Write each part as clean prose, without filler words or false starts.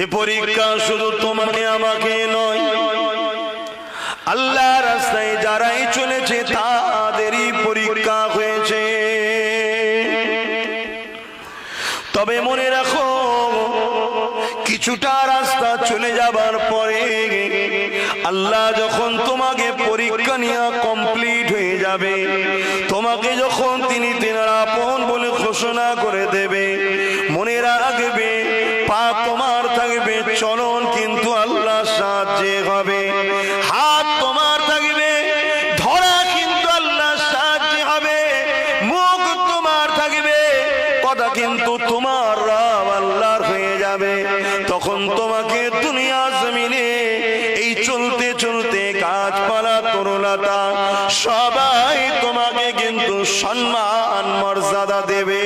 এ পরীক্ষা শুধু তোমাকে আমাকে নয়, আল্লাহ রাস্তায় যারাই চলেছে তাদেরই পরীক্ষা হয়েছে। তবে মনে রাখো, কিছুটা রাস্তা চলে যাবার পরে আল্লাহ যখন তোমাকে পরীক্ষা নিয়ে কমপ্লিট হয়ে যাবে, তোমাকে যখন তিনি তেনার আপন বলে ঘোষণা করে দেবে, মনে রাখবে পা তোমার থাকবে, চলন কিন্তু আল্লাহর সাহায্যে হবে। হাত তোমার থাকবে, ধরা কিন্তু আল্লাহর সাহায্যে হবে। মুখ তোমার থাকবে, কথা কিন্তু তোমার রব আল্লাহর হয়ে যাবে। তখন তোমাকে দুনিয়া জমিনে এই চলতে চলতে গাছপালা তরুলতা সবাই তোমাকে কিন্তু সম্মান মর্যাদা দেবে।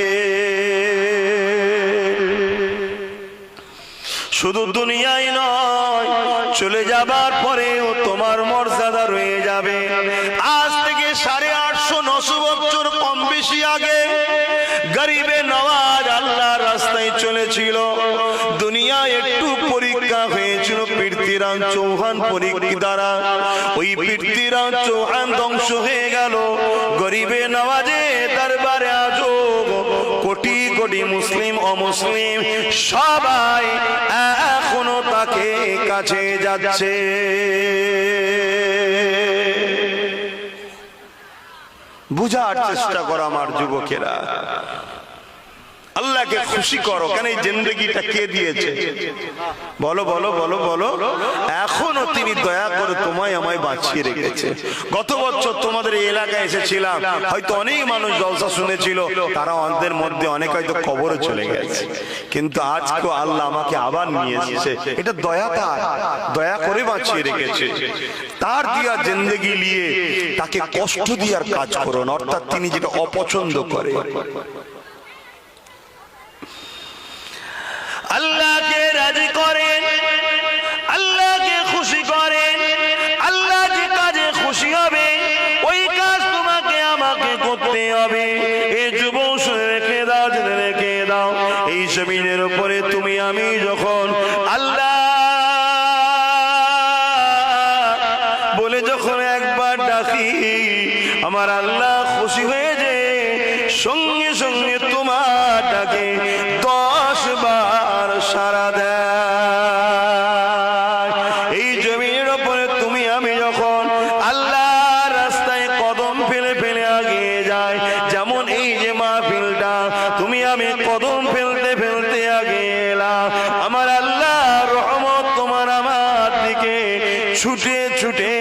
শুধু দুনিয়ায় নয়, চলে যাবার পরেও তোমার মর্যাদা রয়ে যাবে। আজ থেকে 850-900 বছর কম বেশি আগে গরিবে নওয়াজ আল্লাহর রাস্তায় চলেছিল। দুনিয়া একটু পরীক্ষা হয়েছিল পৃথ্বীরাজ চৌহান পরীক্ষা দ্বারা। ওই পৃথ্বীরাজ চৌহান ধ্বংস হয়ে গেল। গরিবে নওয়াজে দরবারে আজও কোটি কোটি মুসলিম অমুসলিম সবাই এখনো তাকে কাছে যাচ্ছে। বুঝার চেষ্টা করো আমার যুবকেরা, আল্লাহকে খুশি করো। কেন এই জিন্দেগিটা কে দিয়েছে? বলো বলো বলো বলো। এখনো তিনি দয়া করে তোমায় আমায় বাঁচিয়ে রেখেছে। গত বছর তোমাদের এই এলাকায় এসেছিলাম, হয়তো অনেক মানুষ জলসা শুনেছিল, তারা আমাদের মধ্যে অনেক হয়তো কবরে চলে গেছে, কিন্তু আজকে আল্লাহ আমাকে আবার নিয়ে এসেছে। এটা দয়া, তার দয়া করে বাঁচিয়ে রেখেছে। তার দিয়া জিন্দেগি নিয়ে তাকে কষ্ট দিয়ার কাজ করো না, অর্থাৎ তিনি যেটা অপছন্দ করে। আল্লাহকে রাজি করেন, আল্লাহকে খুশি করেন। আল্লাহ যে কাজে খুশি হবে ওই কাজ তোমাকে আমাকে করতে হবে। এই যুবক শুনে রেখে দাও, জেনে রেখে দাও, এই জমিনের উপরে তুমি আমি যখন আল্লাহ বলে যখন একবার ডাকি, আমার আল্লাহ খুশি হয়ে যে সঙ্গে সঙ্গে তোমার ডাকে 10 বার সারা দেয়। এই জমিনের উপরে তুমি আমি যখন আল্লাহর রাস্তায় কদম ফেলে ফেলে এগিয়ে যাই, যেমন এই যে মাহফিলটা তুমি আমি কদম ফেলতে ফেলতে এগিয়ে এলাম, আমার আল্লাহ রহমত তোমার আমার দিকে ছুটে ছুটে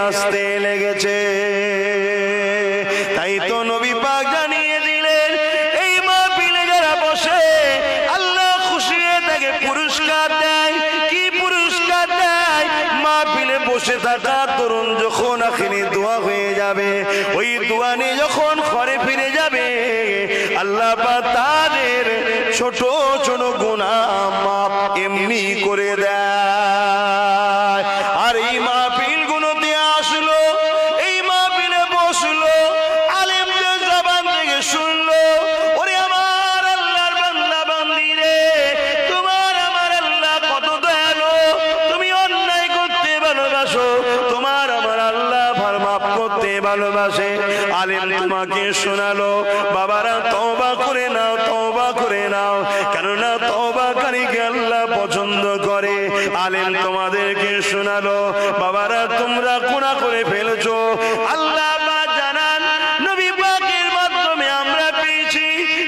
আসতে লেগেছে। তাই তো নবী পাক জানিয়ে দিলেন, এই মাহফিলে যারা বসে আল্লাহ খুশি হয়ে তাকে পুরস্কার দেয়। কি পুরস্কার দেয়? মাহফিলে বসে থাকা তরুণ যখন আখিরি দোয়া হয়ে যাবে, ওই দোয়া নিয়ে যখন ঘরে ফিরে যাবে, আল্লাহ পাক তাদের ছোট ছোট গুনাহ মাফ এমনি করে দেয়। আর এই মাহফিল গুলোতে আসলো, এই মাহফিলে বসলো, আলেমদের জবান থেকে শুনলো, ওরে আমার আল্লাহর বান্দা বান্দি রে, তোমার আমার আল্লাহ কত দয়ালু, তুমি অন্যায় করতে ভালোবাসো, তোমার আমার আল্লাহ মাফ করতে ভালোবাসে। আলেম তোমাকে শোনালো, বাবারা তওবা করে নাও, তওবা করে নাও, কেননা তওবাকারীকে আল্লাহ পছন্দ করে। আলেম তোমাদেরকে শোনালো, বাবারা তোমরা গুনাহ করে ফেলেছো, আল্লাহ পাক জানান নবী পাকের মাধ্যমে আমরা পেয়েছি,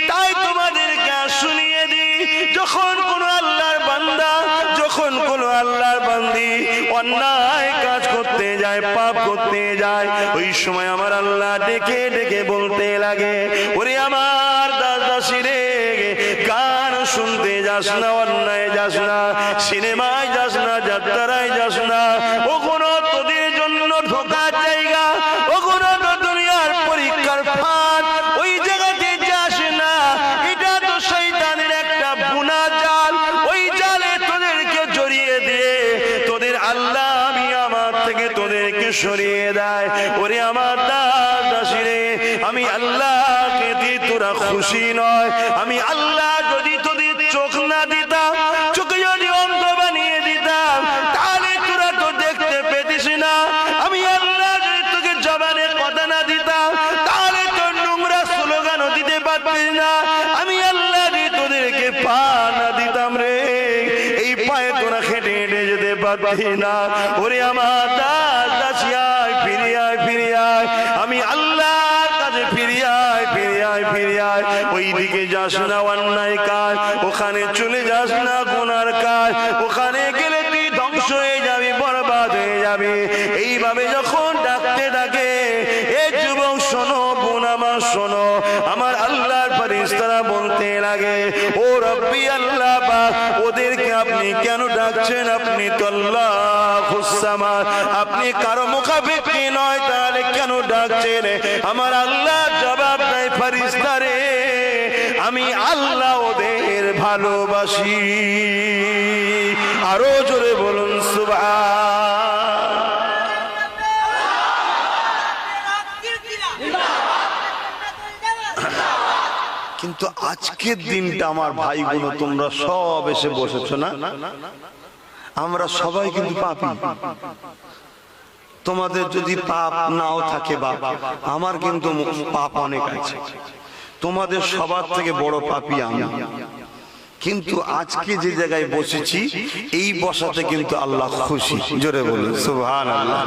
তাই তোমাদেরকে শুনিয়ে দিই, যখন কোন আল্লাহর বান্দা, যখন কোন আল্লাহর বান্দি অন্যায় কাজ করতে যায়, পাপ করতে যায়, ওই সময় আমার আল্লাহ ডেকে ডেকে বলতে লাগে, ওরে আমার দাসী রে, গান শুনতে যাস না, অন্যায় যাস না, সিনেমায় যাস না, যাত্রায় যাস না, ও কোনো তোদের জন্য ঢোকার জায়গা, ও কোনো দুনিয়ার পরীক্ষার ফাঁদ, ওই জায়গাতে যাস না। এটা তো শয়তানের একটা বুনা জাল, ওই জালে তোদেরকে জড়িয়ে দিয়ে তোদের আল্লাহ আমি আমার থেকে তোদেরকে সরিয়ে দেয়। ওরে আমার দাসী রে, আমি আল্লাহকে দিয়ে তোরা খুশি নয়, আমি আল্লাহ যদি তোদের চোখ না দিতাম, চোখে যদি অন্ধ পারছি না। ওরে আমার দাস দাসিয়ায় ফিরে আয়, ফিরে আয়, আমি আল্লাহর কাছে ফিরে আয়, ফিরে আয়, ফিরে আয়। ওই দিকে যাস না অন্যায় কাজ, ওখানে চলে যাস না গুনার কাজ, ওখানে গেলে তুই ধ্বংস হয়ে যাবি, বরবাদ হয়ে যাবে। এইভাবে যখন ডাকতে ডাকে, এ যুবক শোনো, বোন আমার শোনো, আমার আল্লাহর ফেরেশতারা বলতে লাগে, ও রব্বি আল্লাহ পাক, ওদেরকে আপনি কেন ডাকছেন? আপনি তো আল্লাহুস সামাদ, আপনি কারো মুখাপেক্ষী নয়, তাহলে কেন ডাকছেন? আমার আল্লাহ জবাব দেয়, ফেরেশতারে আমি আল্লাহ ওদের ভালোবাসি। আরো জোরে বলুন সুবহান। কিন্তু আজকের দিনটা আমার ভাইগুলো তোমরা সব এসে বসেছো না, আমরা সবাই কিন্তু পাপী। তোমাদের যদি পাপ নাও থাকে বাপ, আমার কিন্তু পাপ অনেক আছে। তোমাদের সবার থেকে বড় পাপী আমি। কিন্তু আজকে যে জায়গায় বসেছি, এই বসাতে কিন্তু আল্লাহ খুশি। জোরে বলুন সুবহানাল্লাহ।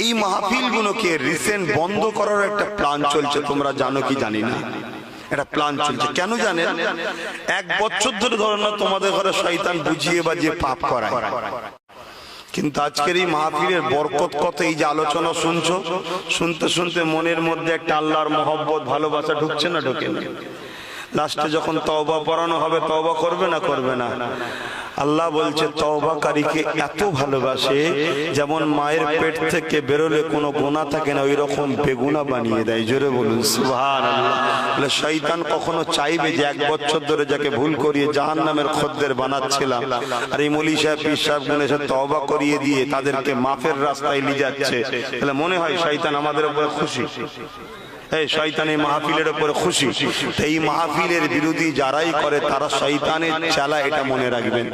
এই মাহফিলগুলোকে রিসেন্ট বন্ধ করার একটা প্ল্যান চলছে, তোমরা জানো কি জানি না, একটা প্ল্যান চলছে। কেন জানেন? 1 বছর ধরে ধরো না তোমাদের ঘরে শয়তান বুঝিয়ে বাজিয়ে পাপ করায়। কিন্তু আজকের এই মাহফিলের বরকত কত, এই যে আলোচনা শুনছো, শুনতে শুনতে মনের মধ্যে একটা আল্লাহর মহব্বত ভালোবাসা ঢুকছে না, ঢোকে না? লাস্টে যখন তওবা পড়ানো হবে, তওবা করবে না, করবে না? আল্লাহ বলছে তওবাকারীকে এত ভালোবাসে, যেমন মায়ের পেট থেকে বেরোলে কোনো গুনাহ থাকে না, ওই রকম বেগুনাহ বানিয়ে দেয়। জোরে বলুন সুবহানাল্লাহ। বলে শয়তান কখনো চাইবে যে 1 বছর ধরে যাকে ভুল করিয়ে জাহান্নামের খদ্দের বানাচ্ছিলাম, আর এই মৌলী সাহেব পীর সাহেব গুলো এসে তওবা করিয়ে দিয়ে তাদেরকে মাফের রাস্তায় নিয়ে যাচ্ছে, তাহলে মনে হয় শয়তান আমাদের উপরে খুশি? এই শয়তানের মাহফিলের উপরে খুশি। এই মাহফিলের বিরোধী যারাই করে তারা শয়তানের চালা, এটা মনে রাখবেন।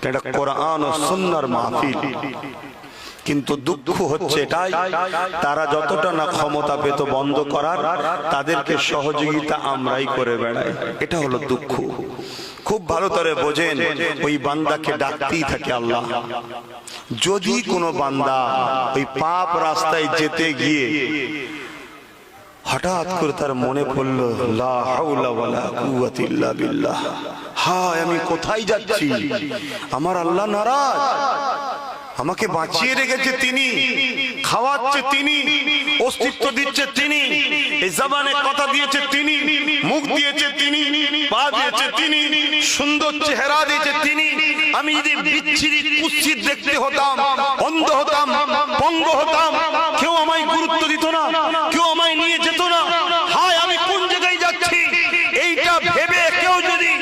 এটা কোরআন ও সুন্নাহর মাহফিল। কিন্তু দুঃখ হচ্ছে এটাই, তারা যতটা না ক্ষমতা পেত বন্ধ করার, তাদেরকে সহযোগিতা আমরাই করে বেড়াই। এটা হলো দুঃখ। খুব ভালো করে বোঝেন, ওই বান্দাকে ডাকতেই থাকে আল্লাহ। যদি কোনো বান্দা ওই পাপ রাস্তায় যেতে গিয়ে হঠাৎ করে তার মনে পড়লো, লা হাওলা ওয়ালা কুওয়াতা ইল্লা বিল্লাহ, হায় আমি কোথায় যাচ্ছি, আমার আল্লাহ নারাজ, আমাকে বাঁচিয়ে রেখেছে তিনি, খাওয়াচ্ছে তিনি, অস্তিত্ব দিচ্ছে তিনি, এই জবানে কথা দিয়েছে তিনি, মুখ দিয়েছে তিনি, পা দিয়েছে তিনি, সুন্দর চেহারা দিয়েছে তিনি। আমি যদি বিচ্ছিরি কুৎসিত দেখতে হতাম, অন্ধ হতাম, পঙ্গ হতাম, কেউ আমায় গুরুত্ব দিত না, কেউ আমায় নিয়ে যেত না, হায় আমি কোন জায়গায় যাচ্ছি, এইটা ভেবে কেউ যদি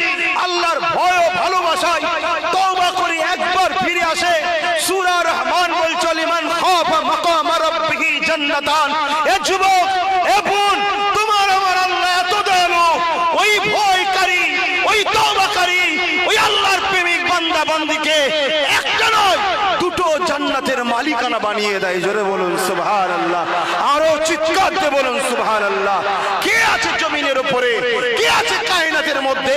আল্লাহর ভয় ও ভালোবাসায় তওবা করে একবার ফিরে আসে, সূরা রহমান বলছে লিমান খাফা মাকাম রাব্বিহি জান্নাতান। এ যুবক, এ বোন, তোমার আমার আল্লাহ এত দয়ালু, ওই ভয়কারী, ওই তওবাকারী, ওই আল্লাহর প্রেমিক বান্দা বান্দীকে একটা নয় দুটো জান্নাতের মালিকানা বানিয়ে দেয়। জোরে বলুন সুবহানাল্লাহ। আরো চিৎকার দিয়ে বলুন সুবহানাল্লাহ। কে আছে জমিনের উপরে, কে আছে কায়নাতের মধ্যে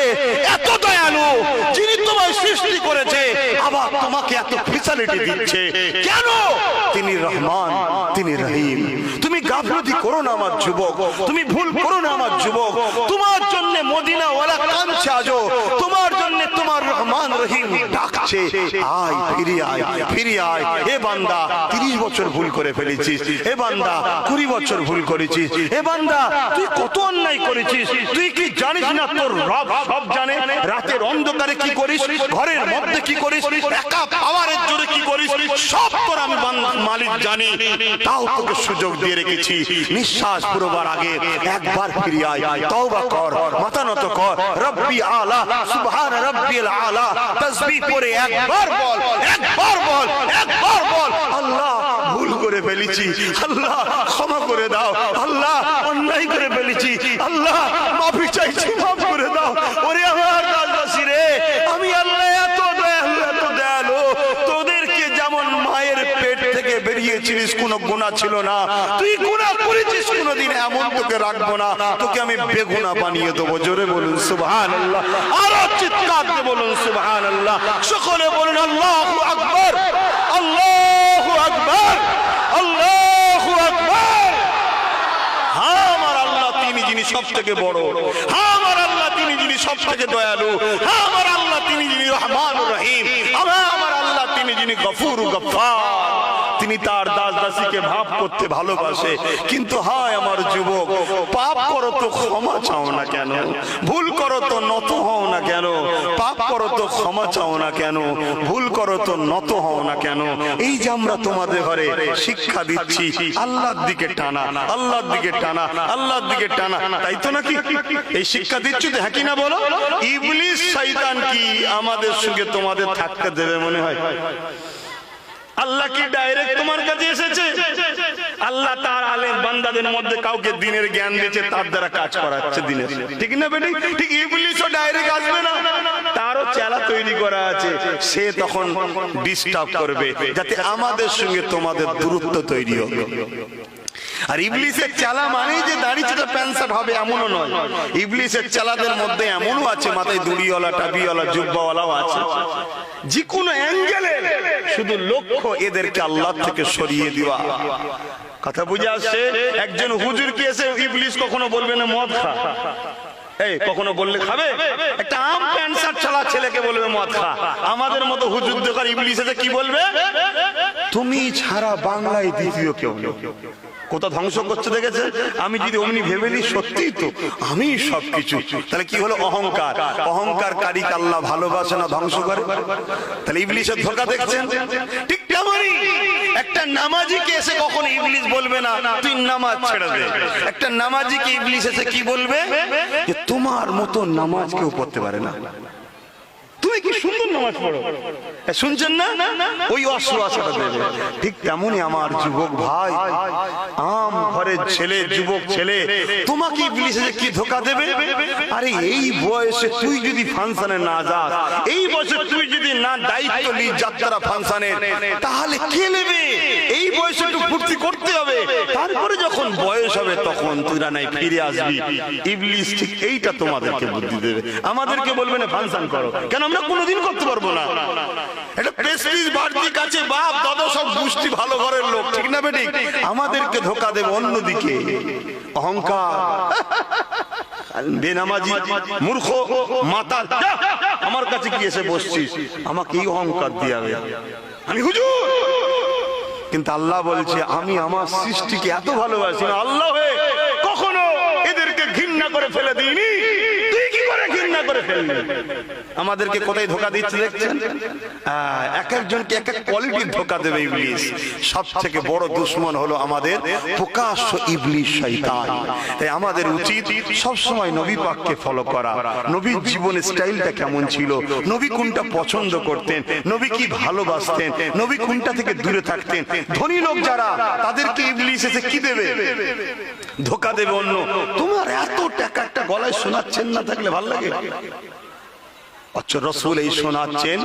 এত দয়ালু, যিনি তোমায় সৃষ্টি করেছে আবার তোমাকে এত ফ্যাসিলিটি দিচ্ছে? কেন? তিনি রহমান, তিনি রহিম। তুমি গাফলতি করো না আমার যুবক, তুমি ভুল করো না আমার যুবক। তোমার জন্য মদিনা ওয়ালা কাঁদছে আজো, তোমার জন্য তোমার রহমান রহিম ডাকছে, আয় ফিরে আয়, ফিরে আয়। এ বান্দা 30 বছর ভুল করে ফেলেছিস, এ বান্দা 20 বছর ভুল করেছিস, এ বান্দা তুই কত অন্যায় করেছিস, তুই কি জানিস না তোর রব সব জানে? রাতের অন্ধকারে কি করিস, ঘরের মধ্যে কি করিস, একা পাওয়ারের জোরে কি করিস, সব তোর আমি মালিক জানি। তাও তোকে সুযোগ দিয়ে রেখেছি, নিঃশ্বাস পুরোবার আগে একবার ফিরে আয়, তওবা কর, মাথা নত কর, রব্বি আলা, সুবহান রাব্বিল আলা, তাসবিহ পড়ে একবার বল, একবার বল, একবার বল, আল্লাহ ভুল করে ফেলেছি, আল্লাহ ক্ষমা করে দাও, আল্লাহ অন্যায় করে ফেলেছি, আল্লাহ মাফি চাইছি, মাফ করে দাও। ওরে আমার দাসী রে, আমি আল্লাহ এত দয়ালু, এত দয়ালু, তোদেরকে যেমন মায়ের পেট থেকে বেরিয়েছিলিস কোনো গুনাহ ছিল না, তুই গুনাহ করেছিস কোনোদিন, এমন তোকে রাখবো না, তোকে আমি বেগুনাহ বানিয়ে দেবো। জোরে বলুন সুবহানাল্লাহ। আরো চিৎকার দিয়ে বলুন সুবহানাল্লাহ। আল্লাহ। সকলে বলুন আল্লাহু আকবার, আল্লাহু আকবার, আল্লাহু আকবার। হ্যাঁ আমার আল্লাহ তিনি যিনি সব থেকে বড়, হ্যাঁ আমার আল্লাহ তিনি যিনি সব থেকে দয়ালু, হ্যাঁ আমার আল্লাহ তিনি যিনি রহমানুর রহিম, হ্যাঁ আমার আল্লাহ তিনি যিনি গফুর গফফার। তিনি তার দাস দাসীকে ভাব করতে ভালোবাসে। কিন্তু হায় আমার যুবক, পাপ করো তো ক্ষমা চাও না কেন? ভুল করো তো নত হও না কেন? পাপ করো তো ক্ষমা চাও না কেন? ভুল করো তো নত হও না কেন? এই যে আমরা তোমাদের ঘরে শিক্ষা দিচ্ছি আল্লাহর দিকে টানা, আল্লাহর দিকে টানা, আল্লাহর দিকে টানা, তাই তো নাকি? এই শিক্ষা দিচ্ছি তো, হ্যাঁ কি না বলো? ইবলিস শয়তান কি আমাদের সঙ্গে তোমাদের থাকতে দেবে মনে হয়? আল্লাহ কি ডাইরেক্ট তোমার কাছে এসেছে? আল্লাহ তার আলেম বান্দাদের মধ্যে কাউকে দিনের জ্ঞান দিয়েছে, তার দ্বারা কাজ করাচ্ছে দিনের, ঠিক না বেটি? ঠিক ইবলিসও ডাইরেক্ট আসবে না, তারও চেলা তৈরি করা আছে। সে তখন ডিস্টার্ব করবে যাতে আমাদের সঙ্গে তোমাদের দূরত্ব তৈরি হবে। আর ইবলিসের চালা মানেই যে দাড়ি ছোট প্যান্ট শার্ট হবে এমনও নয়। ইবলিসের চালাদের মধ্যে এমনও আছে মাথায় দুড়িওয়ালা, টাবিওয়ালা, জুব্বাওয়ালাও আছে। যে কোনো অ্যাঙ্গেলে শুধু লক্ষ্য এদেরকে আল্লাহ থেকে সরিয়ে দেওয়া। কথা বুঝে আসছে? একজন হুজুর কি এসে ইবলিস কখনো বলবে না মদ খা, এই কখনো বললে খাবে? একটা আম প্যান্ট শার্ট চালা ছেলেকে বলবে মদ খা। আমাদের মতো হুজুর দেখার ইবলিস এসে কি বলবে? তুমি ছাড়া বাংলায় দ্বিতীয় কেউ নেই। কোথা ধ্বংস করছে দেখেছে? আমি যদি অমনি ভেবে নিই সত্যি তো আমি সবকিছু, তাহলে কি হলো? অহংকার। অহংকার কারিক আল্লাহ ভালোবাসে না, ধ্বংস করে। তাহলে ইবলিসের ধোঁকা দেখছেন? ঠিক তেমনই একটা নামাজিকে এসে কখনো ইবলিস বলবে না তুই নামাজ ছেড়ে দে। একটা নামাজিকে ইবলিস এসে কি বলবে? যে তোমার মতো নামাজ কেউ পড়তে পারে না, তুমি কি সুন্দর নামাজ পড়ো। শুনছেন না? ওই অশ্বাসটা দেবে। ঠিক তেমনই আমার যুবক ভাই, আম ঘরের ছেলে, যুবক ছেলে, তোমাকে ইবলিস এসে কি ধোঁকা দেবে? আরে এই বয়সে তুই যদি ফাংশনে না যাস, এই বয়সে তুই যদি না দায়িত্ব নিস যাত্রা ফাংশনের, তাহলে কে নেবে? এই বয়সে একটু ফুর্তি করতে হবে, তারপরে যখন বয়স হবে তখন তুইরা নাই ফিরে আসবি। ইবলিস ঠিক এইটা তোমাদেরকে বুদ্ধি দেবে। আমাদেরকে বলবে না ফাংশন করো, কেন? আমরা কোনোদিন করতে পারবো না। এটা প্রেস্টিজ বাড়তি কাছে, বাপ দাদা সব গোষ্ঠী ভালো ঘরের লোক, ঠিক না বেটি? আমাদেরকে ধোঁকা দেবে অন্যদিকে। অহংকার, বেনামাজি, মূর্খ, মাতাল, আমার কাছে কি এসে বসছিস? আমাকে এই অহংকার দিয়ে আমি হুজুর। কিন্তু আল্লাহ বলছে আমি আমার সৃষ্টিকে এত ভালোবাসি না, আল্লাহ হয়ে কখনো এদেরকে ঘৃণা করে ফেলে দিইনি। তুই কি করে ঘৃণা করে ফেললি? আমাদেরকে কোথায় ধোঁকা দিচ্ছে দেখছেন? এক একজনকে এক এক কোয়ালিটির ধোঁকা দেবে ইবলিস। সব থেকে বড় দুশমন হলো আমাদের প্রকাশ্য ইবলিস শয়তান। তাই আমাদের উচিত সব সময় নবী পাককে ফলো করা। নবীর জীবনের স্টাইলটা কেমন ছিল, নবী কোনটা পছন্দ করতেন, নবী কি ভালোবাসতেন, নবী কোনটা থেকে দূরে থাকতেন। ধনী লোক যারা, তাদেরকে ইবলিস এসে কি দেবে? ধোঁকা দেবে অন্য। তোমার এত টাকা একটা গলায় শোনাচ্ছেন না থাকলে ভাল লাগে? আচ্ছা রসুল এই শোনাচ্ছেন,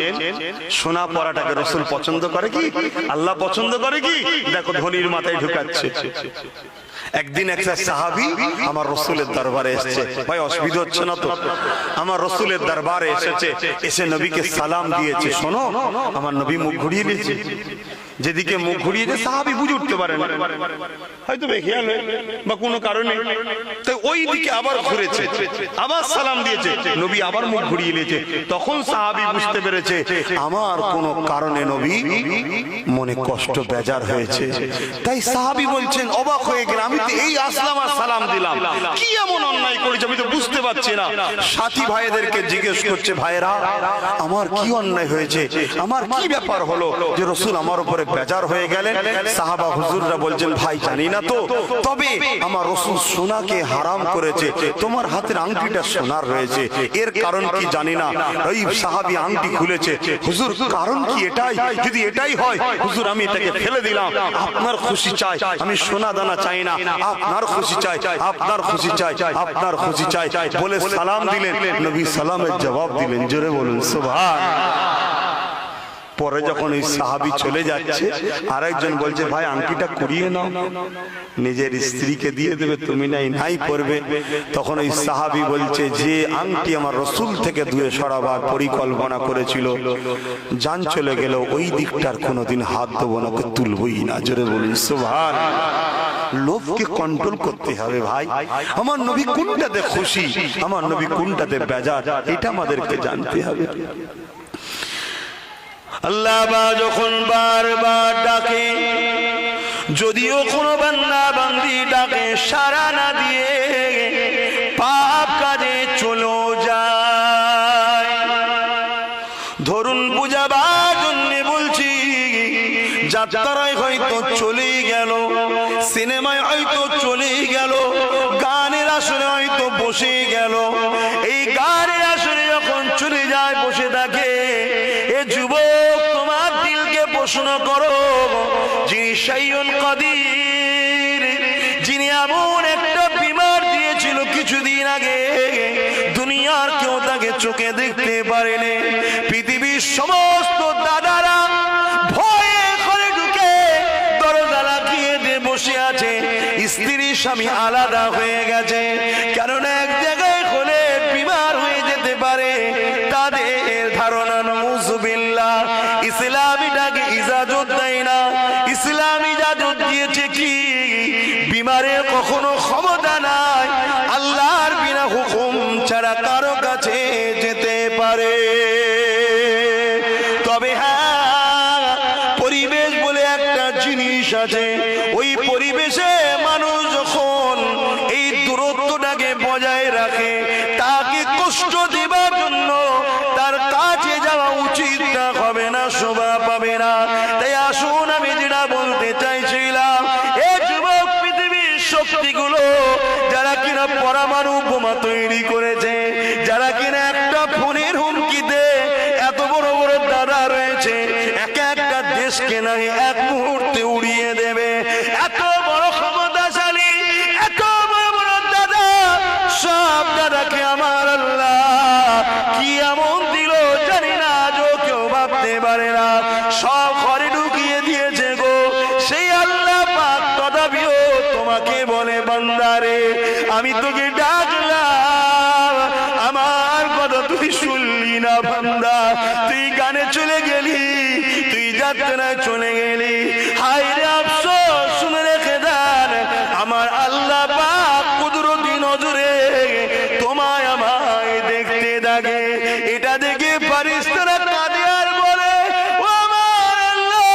শোনা পড়াটাকে রসুল পছন্দ করে কি? আল্লাহ পছন্দ করে কি? দেখো ধনীর মাথায় ঢুকাচ্ছে। একদিন একটা সাহাবী আমার রসুলের দরবারে এসেছে। ভাই অসুবিধা হচ্ছে না তো? আমার রসুলের দরবারে এসেছে, এসে নবীকে সালাম দিয়েছে। শোনো, আমার নবী মুখ ঘুরিয়ে নিয়েছে। যেদিকে মুখ ঘুরিয়ে দিয়ে সাহাবী বুঝে উঠতে পারে না, হয়তো বেখেয়াল বা কোনো কারণে, তাই ওই দিকে আবার ঘুরেছে, আবার সালাম দিয়েছে। নবী আবার মুখ ঘুরিয়ে নিয়েছে। তখন সাহাবী বুঝতে পেরেছে আমার কোনো কারণে নবী মনে কষ্ট বেজার হয়েছে। তাই সাহাবী বলছেন অবাক হয়ে গেলাম, আমি তো এই আসলাম আর সালাম দিলাম, কি এমন অন্যায় করেছি আমি তো বুঝতে পারছি না। সাথী ভাইদেরকে জিজ্ঞেস করছে, ভাইরা আমার কি অন্যায় হয়েছে, আমার কি ব্যাপার হলো যে রসুল আমার উপরে বেজার হয়ে গেলেন? সাহাবা হুজুররা বলছেন, ভাই জানি না তো, তবে আমার রসুল সোনাকে হারাম করেছে, তোমার হাতের আংটিটা সোনার রয়েছে, এর কারণ কি জানি না। ওই সাহাবী আংটি খুলেছে, হুজুর কারণ কি এটাই? যদি এটাই হয় হুজুর আমি এটাকে ফেলে দিলাম, আপনার খুশি চাই, আমি সোনা দানা চাই না, আপনার খুশি চাই, আপনার খুশি চাই, আপনার খুশি চাই বলে সালাম দিলেন। নবী সালামের জবাব দিলেন, জোরে বলুন সুবহানাল্লাহ। পরে যখন এই সাহাবী চলে যাচ্ছে, আরেকজন বলছে ভাই আংটিটা কুড়িয়ে নাও, নিজের স্ত্রীকে দিয়ে দেবে, তুমি নাই পরবে। তখন এই সাহাবী বলছে যে আংটি আমার রাসূল থেকে দূরে সরাবার পরিকল্পনা করেছিল, জান চলে গেল, ওই দিকটার কোনোদিন হাত দেবো না, তুলবই না। জোরে বলুন সুবহানাল্লাহ। লোভকে কন্ট্রোল করতে হবে ভাই। আমার নবী কোনটাতে খুশি, আমার নবী কোনটাতে বেজার, এটা আমাদেরকে জানতে হবে। আল্লাহ যখন বারবার ডাকে, যদিও কোনো বান্দা বান্দি ডাকে সাড়া না দিয়ে পাপ কাজে চলে যায়। ধরুন বুঝাবার জন্য বলছি, যাত্রায় হয়তো চলেই গেল, সিনেমায় হয়তো চলেই গেল, গানের আসরে হয়তো বসে গেল। এই গানের আসরে যখন চলে যায়, বসে থাকে, এ যুবক তোমার দিলকে প্রশ্ন করো, যিনি শাইউল কাদির, যিনি এমন একটা বিমার দিয়েছিল কিছুদিন আগে, দুনিয়ার কেউ তাকে চোখে দেখতে পারেনি। পৃথিবীর সমস্ত দাদারা ভয়ে ঘরে ঢুকে দরজা লাগিয়ে দিয়ে বসে আছে, স্ত্রী স্বামী আলাদা হয়ে গেছে, কারণ এক জায়গায় হলে বিমার হয়ে যেতে পারে তাদের ধারণা। নাউযুবিল্লাহ। ইসলামীটাকে ইজাজত দেয় না। ইসলাম ইজাজত দিয়েছে কি, বিমারের কখনো ক্ষমতা নাই আল্লাহর বিনা হুকুম ছাড়া কারো কাছে যেতে পারে। তবে হ্যাঁ, পরিবেশ বলে একটা জিনিস আছে, ওই পরিবেশে মানুষ যখন এই দূরত্বটাকে বজায় রাখে, তাকে কষ্ট দেবার জন্য তার কাছে যাওয়া উচিত না, হবে না, শোভা পাবে না। তাই আসুন, আমি যেটা বলতে চাইছিলাম, এই যুবক পৃথিবীর শক্তিগুলো যারা কিনা পরমাণু বোমা তৈরি করেছে, যারা কিনা একটা ফোনের হুমকিতে এত বড় বড় দাদা রয়েছে, একটা দেশকে না এক মুহূর্তে উড়িয়ে দেবে, এত বড় ক্ষমতাশালী, এত বড় বড় দাদা, সব দাদাকে আমার আল্লাহ কি এমন দিল জানি না, আজও কেউ ভাবতে পারে না। সব ঘরে ঢুকিয়ে দিয়েছে গো সেই আল্লাহ পাক। তথাপিও তোমাকে বলে বান্দারে, আমি তোকে ডাকলাম, আমার কথা তুই শুনলি না বান্দা, তুই গানে চলে গেলি, তুই যাত্রায় চলে গেলি। হায় রে আফসোস, শুনে রেখে দেন, আমার আল্লাহ পাক কুদরতি নজরে তোমায় আমায় দেখতে থাকে। এটা দেখে ফারিস্তারা কাঁদে আর বলে, ও আমার আল্লাহ,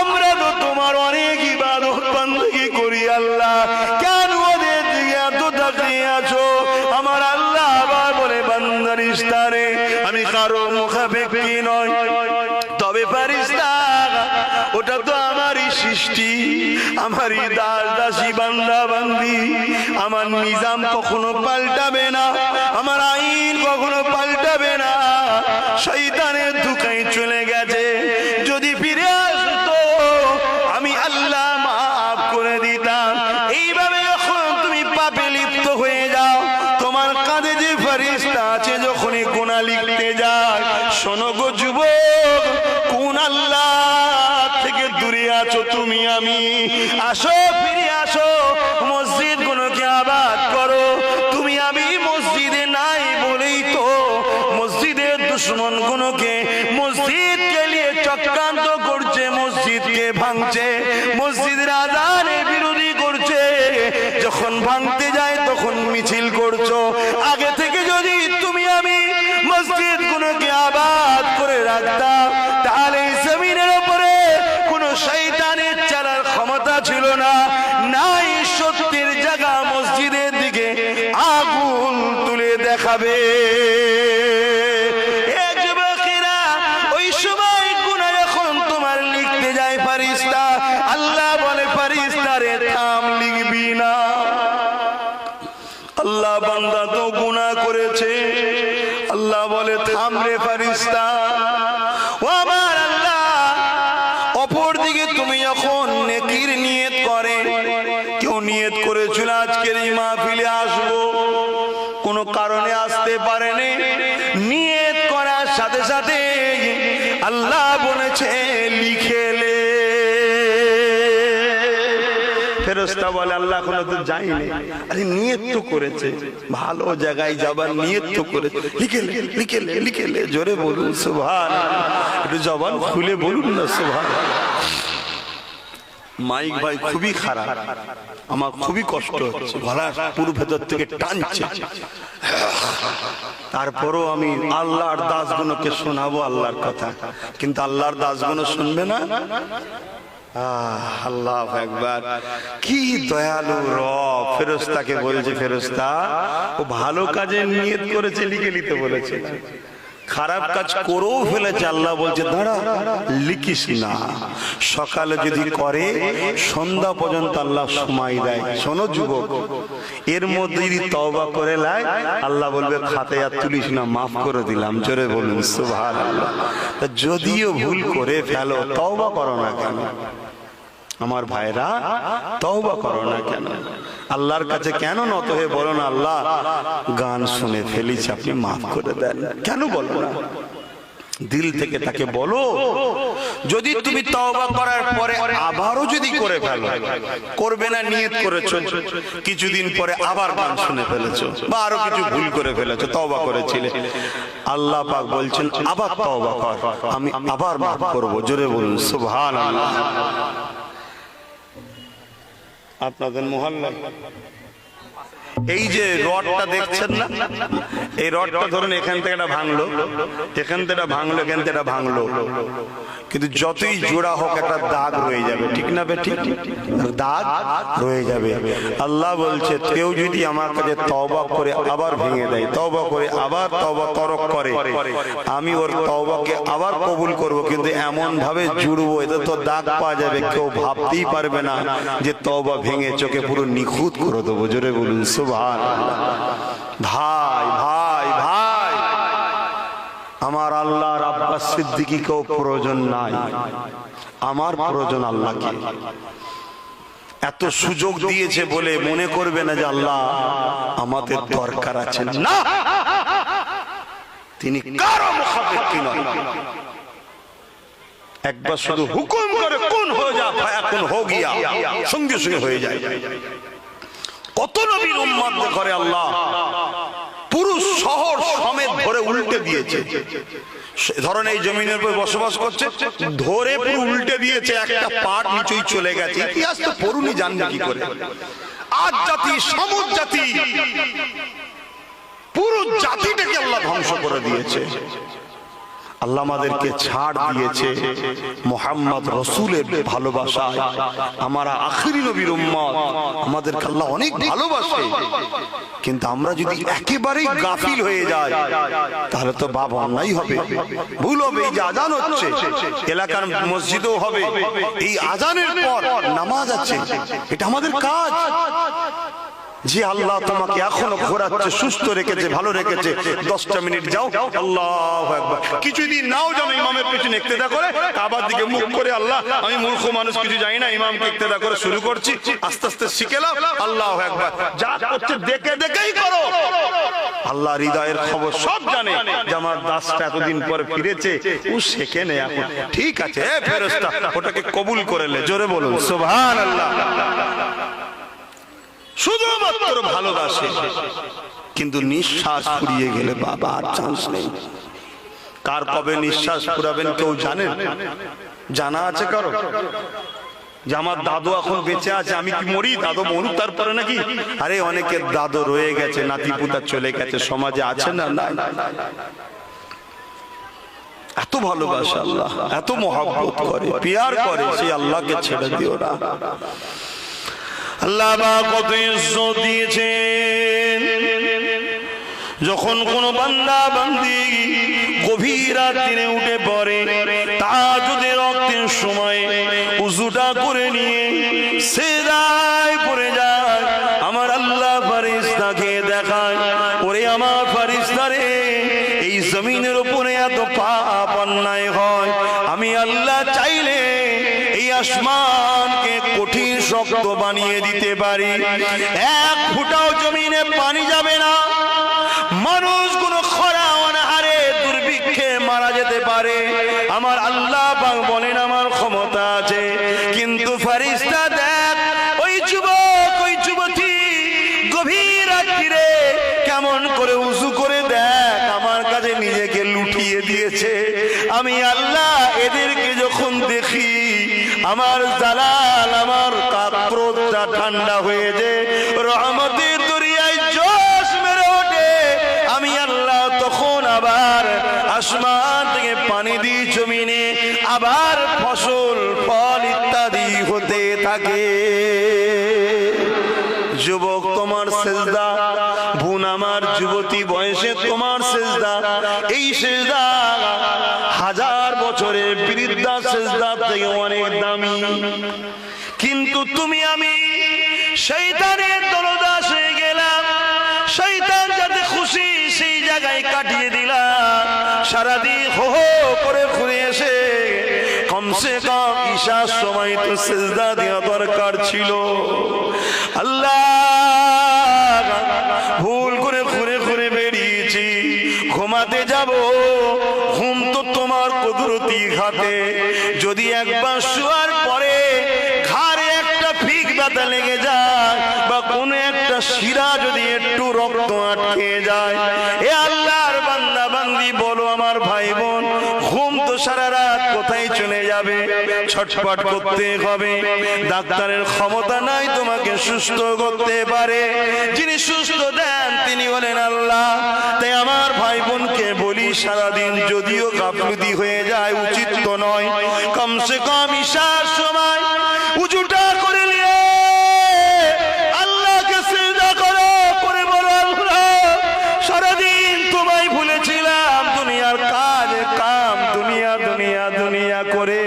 আমরা তো তোমার অনেক ইবাদত বندگی করি, আল্লাহ কেন ওদের দিকে এত তাকিয়ে আছো? আমার আল্লাহ আবার বলে, বান্দার ইস্তারে আমি কারো মুখাপেক্ষী নয়, তবে ফারিস্তা ওটা তো আমারই সৃষ্টি, আমারই দাস দাসী বান্দা বান্দি। আমার নিজাম কখনো পাল্টাবে না, আমার আইন কখনো পাল্টাবে না। শয়তানের ধোঁকায় চলে গেছে, যদি ফিরে আসতো আমি আল্লাহ মাফ করে দিতাম। এইভাবে যখন তুমি পাপে লিপ্ত হয়ে যাও, তোমার কাঁধে যে ফেরেশতা আছে যখনই গুনাহ লিখতে যায়, শোনো গো যুবক, কোন আল্লাহ থেকে দূরে আছো তুমি আমি, আসো ফিরে আসো, মসজিদ গুলোকে আবাদ করো। তুমি আমি মসজিদে নাই বলেই তো মসজিদের দুশ্মন গুলোকে মসজিদকে নিয়ে চক্রান্ত করছে, মসজিদকে ভাঙছে, মসজিদের আযানের বিরোধী করছে। যখন ভাঙতে যায় তখন মিছিল করছো। আগে থেকে যদি তুমি আমি মসজিদ গুলোকে আবাদ করে রাখতাম, তাহলে এই জমিনের উপরে কোনো শয়তানের চালার ক্ষমতা ছিল না। নাই সত্যের জায়গা মসজিদের দিকে আগুন তুলে দেখাবে। ওই সময় গুনাহ যখন তোমার লিখতে যায় ফেরেশতা, আল্লাহ বলে ফেরেশতারে থাম, লিখবি না। আল্লাহ বান্দা তো গুনাহ করেছে, আল্লাহ বলে থাম রে ফেরেশতা। ও আমার আল্লাহ, অপর দিকে তুমি যখন নেকির নিয়ত করে, কেউ নিয়ত করেছিল আজকের এই মাহফিলে আসবো, কোনো কারণে আসতে পারেনি, নিয়ত করার সাথে সাথে আল্লাহ বলে কাছে লিখেলে। ফেরেশতা বলে আল্লাহ এখনো তো যায়নি। আরে নিয়ত তো করেছে, ভালো জায়গায় যাবার নিয়ত তো করেছে, লিখেলে লিখেলে লিখেলে। জোরে বলুন সুবহানাল্লাহ, একটু জবান খুলে বলুন না সুবহানাল্লাহ। মাইক ভাই খুবই খারাপ, আমার খুবই কষ্ট হচ্ছে, গলা পুরো ভেতর থেকে টানছে। তারপরও আমি আল্লাহর দাসগুলোকে শোনাবো আল্লাহর কথা, কিন্তু আল্লাহর দাসগুলো শুনবে না। আল্লাহু আকবার, কি দয়ালু রব। ফেরেশতাকে বলছে, ফেরেশতা ও ভালো কাজে নিয়ত করেছে, লিখে নিতে বলেছে, খারাপ কাজ করেও ফেলেছে। আল্লাহ বলছে দাঁড়া, লিখিস না, সকালে যদি করে সন্ধ্যা পর্যন্ত আল্লাহ সময় দেয়। শোনো যুবক, এর মধ্যে যদি তওবা করে লাই, আল্লাহ বলবে খাতে আর তুলিস না, মাফ করে দিলাম। জোরে বলুন সুবহানাল্লাহ। যদিও ভুল করে ফেলো, তওবা করো না কেন আমার ভাইরা? তওবা করো না কেন? আল্লাহর কাছে কেন নত হয়ে বলো না আল্লাহ গান শুনে ফেলেছি, আপনি মাফ করে দেন? কেন বলো না? দিল থেকে তাকে বলো। যদি তুমি তওবা করার পরে আবারও যদি করে ফেলো, করবে না নিয়ত করেছো, কিছুদিন পরে আবার গান শুনে ফেলেছো বা আরো কিছু ভুল করে ফেলেছো, তওবা করেছিলে, আল্লাহ পাক বলছেন আবার তওবা কর, আমি আবার মাফ করব। জোরে বলুন সুবহানাল্লাহ। আপনাদের মহল্লায় এই যে রডটা দেখছেন না, এই রডটা ধরুন এখান থেকে এটা ভাঙলো, এখান থেকে এটা ভাঙলো, এখান থেকে এটা ভাঙলো, কিন্তু যতই জোড়া হোক একটা দাগ রয়ে যাবে, ঠিক না বে? ঠিক, দাগ রয়ে যাবে। আল্লাহ বলছে কেউ যদি আমার কাছে তওবা করে আবার ভেঙে দেয়, তওবা করে আবার তওবা তরক করে, আমি ওর তওবাকে আবার কবুল করব, কিন্তু এমন ভাবে জুড়বো এতে তো দাগ পাওয়া যাবে, কেউ ভাবতেই পারবে না যে তওবা ভেঙে চোখে পুরো নিখুঁত করে দেবো। জোরে বলুন সুবহানাল্লাহ। ভাই ভাই ভাই, আমার আল্লাহর আব্বাস সিদ্দিকীকেও প্রয়োজন নাই, আমার প্রয়োজন আল্লাহকে। এত সুযোগ দিয়েছে বলে মনে করবে না যে আল্লাহ আমাদের দরকার আছে, না, তিনি কারো মুখাপেক্ষী নয়। একবার শুধু হুকুম করে কোন হয়ে যা, এখন হো গিয়া, সঙ্গে সঙ্গে হয়ে যায়। কত নবীর উম্মত করে আল্লাহ পুরো শহর সমেত ধরে উল্টে দিয়েছে। ধরেন এই জমিনের উপর বসবাস করছে, ধরে পুরো উল্টে দিয়েছে, একটা পাট নিচেই চলে গেছে। ইতিহাস তো পড়ুনি, জানবে কি করে? আজ জাতি, সমুদ জাতি, পুরো জাতিটাকে আল্লাহ ধ্বংস করে দিয়েছে। আল্লাহ আমাদেরকে ছাড় দিয়েছে মুহাম্মদ রাসূলের ভালোবাসায়। আমরা আখিরি নবীর উম্মত, আমাদেরকে আল্লাহ অনেক ভালোবাসে, কিন্তু আমরা যদি একেবারেই গাফিল হয়ে যাই তাহলে তো বাবা অন্যায় হবে, ভুল হবে। এই যে আজান হচ্ছে, এলাকার মসজিদেও হবে, এই আজানের পর নামাজ আছে, এটা আমাদের কাজ। যে আল্লাহ তোমাকে এখনো ঘোরাচ্ছে, সুস্থ রেখেছে, ভালো রেখেছে, 10টা মিনিট যাও, আল্লাহু আকবার। কিছুদিন নাও যেন ইমামের পেছনে ইক্তেদা করে, কাবার দিকে মুখ করে, আল্লাহ আমি মূর্খ মানুষ, কিছু জানি না, ইমামকে ইক্তেদা করে শুরু করছি, আস্তে আস্তে শিখেলাম, আল্লাহু আকবার। যা করছে দেখে দেখেই করো। আল্লাহ হৃদয়ের খবর সব জানে, যে আমার দাসটা এতদিন পরে ফিরেছে, ও শেখে নে এখন, ঠিক আছে, এ ফেরেশতা ওটাকে কবুল করে নে। জোরে বলুন সুবহানাল্লাহ। শুধুমাত্র ভালোবাসে, কিন্তু নিঃশ্বাস ফুরিয়ে গেলে বাবা আর চান্স নেই। কার কবে নিঃশ্বাস ফুরাবেন কেউ জানেন? জানা আছে কারো? যে আমার দাদু এখন বেঁচে আছে, আমি কি মরি, দাদু মরুক তারপরে নাকি? আরে অনেকের দাদু রয়ে গেছে, নাতি পুতা চলে গেছে, সমাজে আছে না? নাই। এত ভালোবাসে আল্লাহ, এত মহব্বত করে, পিয়ার করে, সেই আল্লাহকে ছেড়ে দিও না। আল্লাহ কত ইজ্জত দিয়েছেন। যখন কোন বান্দা বান্দি গভীর রাতে উঠে পড়ে, তাহাজ্জুদের ওয়াক্তের সময় ওযুটা করে নিয়ে সিজদায় পড়ে যায়, আমার আল্লাহ ফেরেশতাকে দেখায়, ওরে আমার ফেরেশতা রে, এই জমিনের উপরে এত পাপ অন্যায় হয়, আমি আল্লাহ চাইলে এই আসমানকে কঠিন শক্ত বানিয়ে দিতে পারি, এক ফুটাও জমিনে পানি যাবে না, মানুষগুলো খরা অনাহারে দুর্ভিক্ষে মারা যেতে পারে, পারে, আমার আল্লাহ পাক বলেন আমার ক্ষমতা আছে। কিন্তু ফেরেশতা দেখ ওই যুবক ওই যুবতী গভীর রাত্রিরে কেমন করে উযু করে দেখ আমার কাছে নিজেকে লুটিয়ে দিয়েছে। আমি আল্লাহ এদেরকে যখন দেখি আমার জালাল আমার কাকরোধটা ঠান্ডা হয়ে যায়, রহমতের দরিয়ায় জোশ মেরে ওঠে। আমি আল্লাহ তখন আবার আসমান থেকে পানি দিই জমিনে, আবার ফসল ফল ইত্যাদি হতে থাকে। যুবক তোমার সেজদা, বোন আমার যুবতী বয়সে তোমার সেজদা, এই সেজদা হাজার বছরের বৃদ্ধা সেজদা থেকে অনেক দামি। কিন্তু তুমি আমি শয়তানের দলদাস হয়ে গেলাম, শয়তান যাতে খুশি সেই জায়গায় কাটিয়ে দিলাম। সারাদিন হো হো করে ঘুরে এসে কমসে কম ঈশার সময় তো সেজদা দেওয়া দরকার ছিল। আল্লাহ ভুল করে ঘুরে ঘুরে বেরিয়েছি, ঘুমাতে যাব, ঘুম তো তোমার কুদরতি হাতে। যদি একবার শোয়ার পরে ঘাড়ে একটা ফিক ব্যথা লেগে যায় বা কোনো একটা শিরা যদি একটু রক্ত আটকে যায়, এ আল্লাহর বান্দা বান্দি বলো আমার ভাই বোন, ঘুম তো সারা রাত কোথায় চলে যাবে? ছটফট করতে হবে। ডাক্তারের ক্ষমতা নাই তোমাকে সুস্থ করতে পারে, যিনি সুস্থ দেন তিনি হলেন আল্লাহ। তাই আমার ভাই বোনকে বলি, সারাদিন যদিও গাফলতি হয়ে যায় উচিত তো নয়, কমসে কম ঈশার সময় উজুটা করে নিয়ে আল্লাহকে সিজদা করো, করে বলো আল্লাহ সারাদিন তোমায় ভুলেছিলাম, দুনিয়ার কাজ কাম দুনিয়া দুনিয়া দুনিয়া করে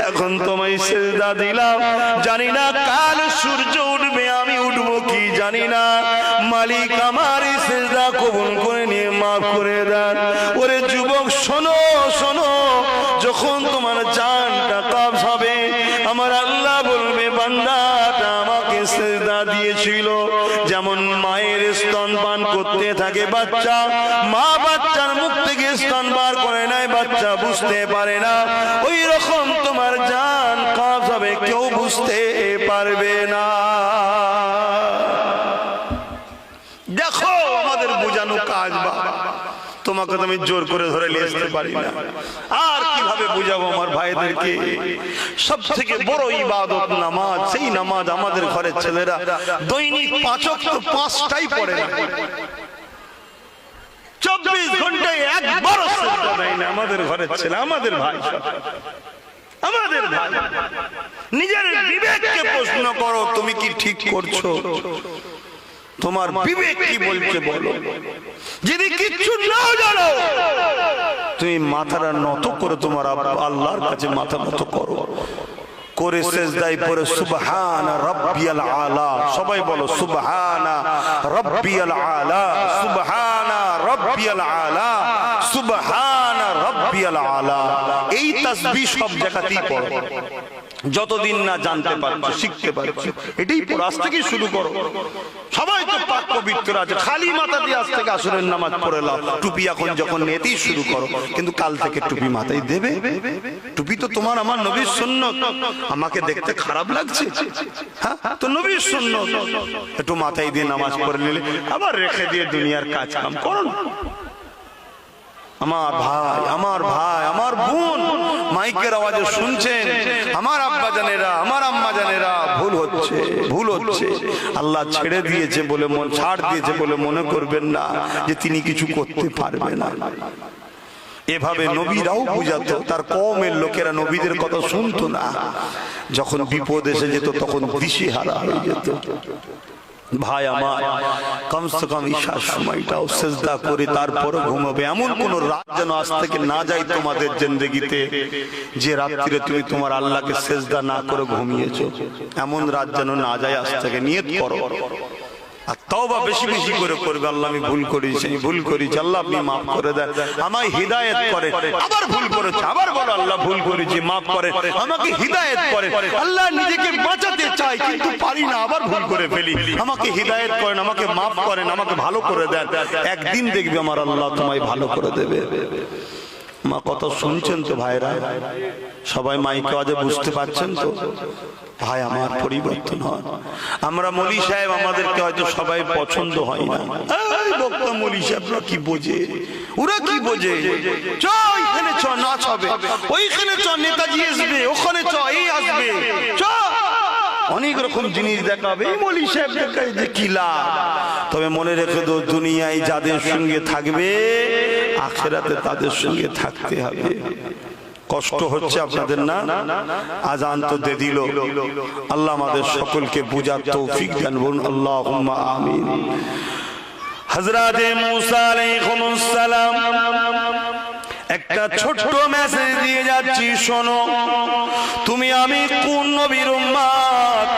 এখন তোমায় সিজদা দিলাম। জানি না কাল সূর্য উঠবে, আমি উঠবো কি জানি না। মালিক আমার এই সিজদা কবুল করে নিয়ে মাফ করে দেন। ওরে যুবক শোনো শোনো, যখন তোমার জানটা কবজ হবে আমার আল্লাহ বলবে বান্দাটা আমাকে সিজদা দিয়েছিল। যেমন মায়ের স্তন পান করতে থাকে বাচ্চা, মা বাচ্চার মুখ থেকে স্তন বার করে নেয়, বাচ্চা বুঝতে পারে না, ওই রকম তোমার জান কবজ হবে, কেউ বুঝতে পারবে না। দেখো আমাদের বোঝানো কাজ, বাবা তোমাকে তো আমি জোর করে ধরে নিয়ে আসতে পারি না, আর কিভাবে বুঝাবো আমার ভাইদেরকে? সব থেকে বড় ইবাদত নামাজ। সেই নামাজ আমাদের ঘরের ছেলেরা দৈনিক 5 ওয়াক্ত 5টাই পড়ে না, 24 ঘন্টায় একবারও সিজদা দেয় না আমাদের ঘরের ছেলে, আমাদের ভাই, আমাদের ভাই। নিজের বিবেককে প্রশ্ন করো, তুমি কি ঠিক করছো? তোমার বিবেক কি বলছে বলো। যদি কিচ্ছু না জানো তুমি মাথাটা নত করে তোমার আল্লাহর কাছে মাথা নত করো, করে সিজদায় পড়ে সুবহান রাব্বিয়াল আলা, সবাই বলো সুবহানা রাব্বিয়াল আলা, সুবহানা রাব্বিয়াল আলা, সুবহানা রাব্বিয়াল আলা। এই তাসবিহ সব জায়গাতেই পড়ো, যতদিন না জানতে পারছো শিখতে পারছো, এটাই পড়ো। আজ থেকে শুরু করো। সবাই তো পাক পবিত্র আছে, খালি মাথা দিয়ে আজ থেকে আসরের নামাজ পড়ে নাও। টুপি এখন যখন নিতেই শুরু করো, কিন্তু কাল থেকে টুপি মাথায় দেবে। টুপি তো তোমার আমার নবীর সুন্নত। আমাকে দেখতে খারাপ লাগছে, হ্যাঁ তো নবীর সুন্নত, একটু মাথায় দিয়ে নামাজ পড়ে নিলে আবার রেখে দিয়ে দুনিয়ার কাজ কাম করো। আমার ভাই, আমার ভাই, আমার বোন মাইকের আওয়াজে শুনছেন, আমার আব্বা জানেরা, আমার আম্মা জানেরা, ভুল হচ্ছে, ভুল হচ্ছে। আল্লাহ ছেড়ে দিয়েছে বলে ছাড় দিয়েছে বলে মনে করবেন না যে তিনি কিছু করতে পারবে না। এভাবে নবীরাও বুঝাতো, তার কওমের লোকেরা নবীদের কথা শুনতো না। যখন বিপদ এসে যেত তখন দিশেহারা হয়ে যেত। ভাই আমার, কমসে কম ঈশার সময়টাও সিজদা করে তারপর ঘুমাবে। এমন কোন রাত যেন আজ থেকে না যায় তোমাদের জিন্দেগিতে যে রাত্রিরে তুমি তোমার আল্লাহকে সিজদা না করে ঘুমিয়েছো। এমন রাত যেন না যায় আজ থেকে। নিয়ত করো আর তওবা বেশি বেশি করে করবে। আল্লাহ আমি ভুল করেছি, ভুল করেছি, আল্লাহ আপনি মাফ করে দেন, আমায় হিদায়াত করেন। আবার ভুল করেছে, আবার বলো আল্লাহ ভুল করেছি, মাফ করেন, আমাকে হিদায়াত করেন। আল্লাহ নিজেকে বাঁচাতে চাই কিন্তু পারি না, আবার ভুল করে ফেলি, আমাকে হিদায়াত করেন, আমাকে মাফ করেন, আমাকে ভালো করে দেন। একদিন দেখবে আমার আল্লাহ তোমায় ভালো করে দেবে। মা কথা শুনছেন তো ভাইরা? সবাই মাইকে আওয়াজে বুঝতে পারছেন তো? ভাই আমার পরিবর্তন হয়। আমরা মৌলী সাহেব আমাদেরকে হয়তো সবাই পছন্দ হয় না। এই বক্তা মৌলী সাহেবরা কি বোঝে, ওরা কি বোঝে? চ এখানে চ, নাচ হবে, ওইখানে চ, নেতাজি আসবে, ওখানে চ, এই আসবে, চ, অনেক রকম জিনিস দেখাবে। এই মৌলী সাহেব দেখায় যে কি লাভ? তবে মনে রেখে দো, দুনিয়ায় যাদের সঙ্গে থাকবে আখিরাতে তাদের সঙ্গে থাকতে হবে। কষ্ট হচ্ছে আপনাদের না? আজান তো দিয়ে দিল। আল্লাহ আমাদের সকলকে বুঝার তৌফিক দান, বলুন আল্লাহুম্মা আমিন। হযরতে মুসা আলাইহিস সালাম একটা ছোট্ট মেসেজ দিয়ে যাচ্ছি, শোনো। তুমি আমি কোন নবীর উম্মত?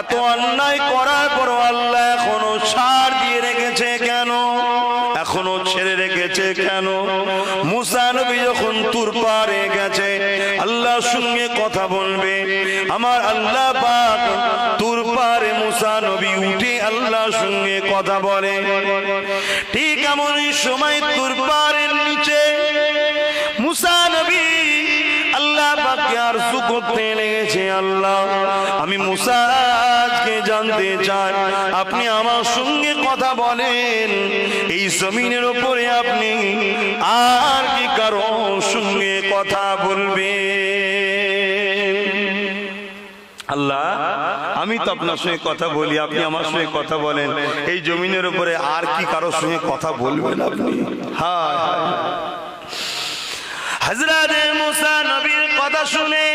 এত অন্যায় করার পর আল্লাহ এখনো ছাড় দিয়ে রেখেছে কেন? এখনো ছেড়ে রেখেছে কেন? মুসা নবী যখন তুর পারে গেছে আল্লাহর সঙ্গে কথা বলবে, আমার আল্লাহ পাক তুর পারে মুসা নবী উঠে আল্লাহর সঙ্গে কথা বলে। ঠিক এমনই সময় তুর পারের নিচে মুসা নবী আল্লাহ পাককে আরজু করতে লেগেছে, আল্লাহ আমি মুসা আজকে জানতে চাই আপনি আমার সঙ্গে কথা বলেন, এই জমিনের উপরে আপনি আর কি কারো সঙ্গে কথা বলবেন? আল্লাহ আমি তো আপনার সঙ্গে কথা বলি, আপনি আমার সঙ্গে কথা বলেন, এই জমিনের উপরে আর কি কারো সঙ্গে কথা বলবেন আপনি? হ্যাঁ, হযরতে মুসা নবীর কথা শুনে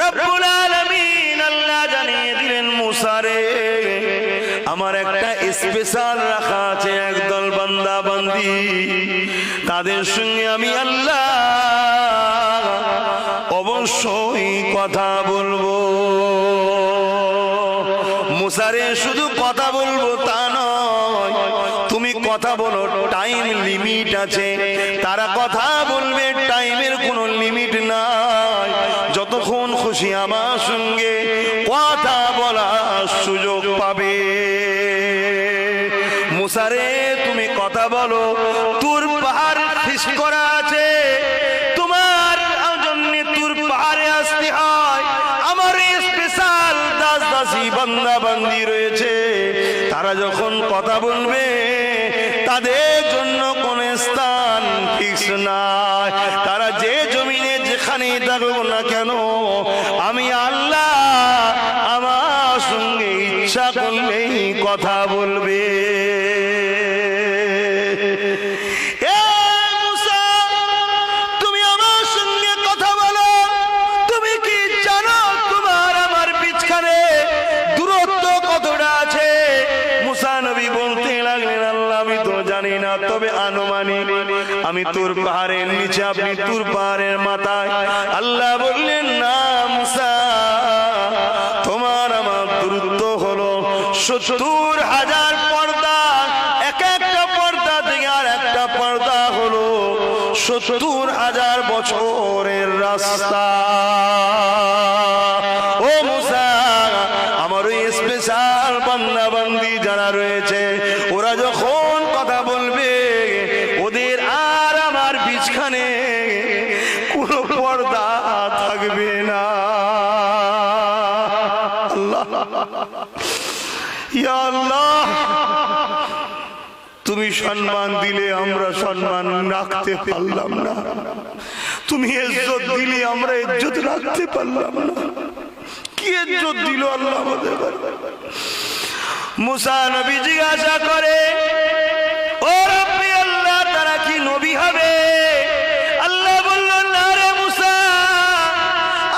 রব্বুল আলামিন আল্লাহ জানিয়ে দিলেন, মুসা রে আমার একটা স্পেশাল রাখা আছে একদল বান্দা বান্দি, তাদের সঙ্গে আমি আল্লাহ অবশ্যই কথা বলবো। মুসা রে শুধু কথা বলবো তা নয়, তুমি কথা বলো, টাইম লিমিট আছে। তারা কথা বলবে, টাইমের কোনো লিমিট নাই, যতক্ষণ খুশি আমার সঙ্গে কথা বলার সুযোগ পাবে। মুসা রে তুমি কথা বলো, তুর পাহাড় ফিস করা আছে, তোমার জন্য তুর পাহাড়ে আসতে হয়। আমার স্পেশাল দাস দাসী বান্দা বান্দি রয়েছে, তারা যখন কথা বলবে তাদের জন্য কোন স্থান ফিক্স নাই, তারা যে জমিনে যেখানে থাকুক না কেন আমি আল্লাহ আমার সঙ্গে ইচ্ছা করলেই কথা বলবে। তবে আনুমানিক আমি তুর পাহাড়ের নিচে, আপনি তুর পাহাড়ের মাথায়। আল্লাহ বললেন, না মুসা, তোমার আমার দূরত্ব হলো 70,000 পর্দা, এক একটা পর্দা থেকে আর একটা পর্দা হলো 70,000 বছরের রাস্তা। ও মুসা, আমার ওই স্পেশাল বান্দা বান্দি যারা রয়েছে, ওরা যখন কথা বলবে ওদের আর আমার বিছখানে কোনো পর্দা থাকবে না। আল্লাহ, ইয়া আল্লাহ, তুমি সম্মান দিলে আমরা সম্মান রাখতে পারলাম না, তুমি ইজ্জত দিলে আমরা ইজ্জত রাখতে পারলাম না। কি ইজ্জত দিল আল্লাহ আমাদের? মুসা নবী জিজ্ঞাসা করে, ও রব্বি আল্লাহ, তারা কি নবী হবে? আল্লাহ বলল, না রে মুসা,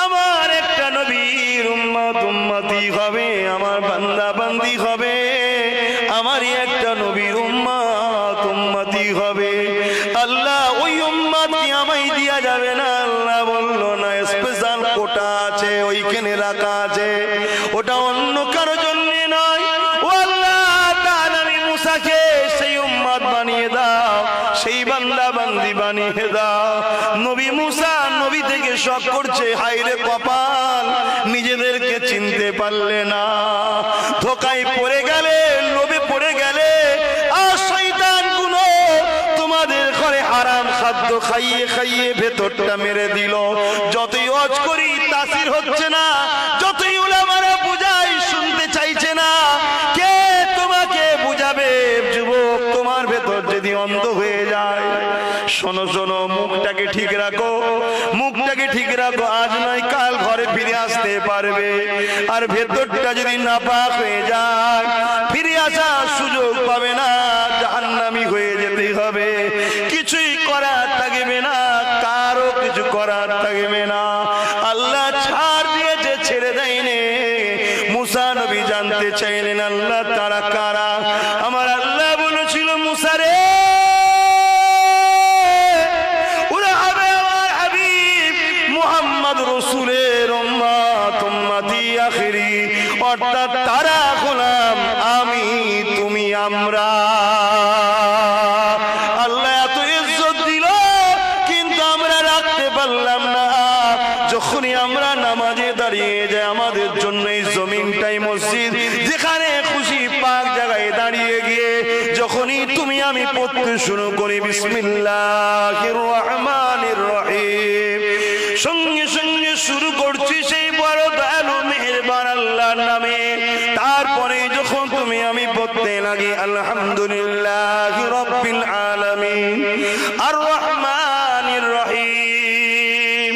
আমার একটা নবীর উম্মত উম্মতি হবে, আমার বান্দা বান্দি হবে, আমারই একটা নবীর উম্মত উম্মতি হবে। আল্লাহ ওই উম্মত কি আমায় দিয়া যাবে না? আল্লাহ বলল, না, স্পেশাল কোটা আছে, ওইখানে রাখা আছে, ওটা অন্য কারো জন্য নয়। ও আল্লাহ, আমি মুসাকে সেই উম্মত বানিয়ে দাও, সেই বান্দা বান্দি বানিয়ে দাও। নবী মুসা নবী থেকে শক করছে, হায় রে কপাল, নিজেদেরকে চিনতে পারলে না, ধোকায় পড়ে গেলে, লোভে পড়ে গেলে, আর শয়তান গুলো তোমাদের ঘরে হারাম খাদ্য খাইয়ে খাইয়ে ভেতরটা মেরে দিল। যতই ওয়াজ করি তাসির হচ্ছে না, যতই উলামারা বুঝাই শুনতে চাইছে না। কে তোমাকে বুঝাবে যুবক? তোমার ভেতর যদি অন্ধ হয়ে যায়। শোনো শোনো, মুখটাকে ঠিক রাখো, মুখটাকে ঠিক রাখো। আজ নয় কাল ঘরে ফিরে আসতে পারবে। আর ভেতরটা যদি নাপাক হয়ে যায়, ফিরে আসার সুযোগ পাবে না, জাহান্নামী হয়ে যেতে হবে। কিছুই করার থাকবে না, কারো কিছু করার থাকবে না। আল্লাহ ছাড় দিয়েছে, ছেড়ে দেয়নি। মুসা নবী জানতে চাইলেন আল্লাহ তারা কারা। আমার আল্লাহ বলেছিল, মুসা রে, ওরা হবে আমার হাবিব মুহাম্মদ রাসূলের উম্মত, উম্মতি আখিরি। অর্থাৎ তারা গোলাম, আমি তুমি আমরা। আল্লাহ এত ইজ্জত দিল, কিন্তু আমরা রাখতে পারলাম না। যখনই আমরা নামাজে দাঁড়িয়ে যাই, আমাদের জন্য এই জমিনটাই মসজিদ। যেখানে খুশি পাক জায়গায় দাঁড়িয়ে গিয়ে যখনই তুমি আমি পড়তে শুরু করি বিসমিল্লাহির রহমানির রহিম, সঙ্গে সঙ্গে শুরু করছি সেই বড় দয়ালু মেহেরবান আল্লাহর নামে। তারপরে যখন তুমি আমি পড়তে লাগি আলহামদুলিল্লাহি রাব্বিল আলামিন আর রহমানির রহিম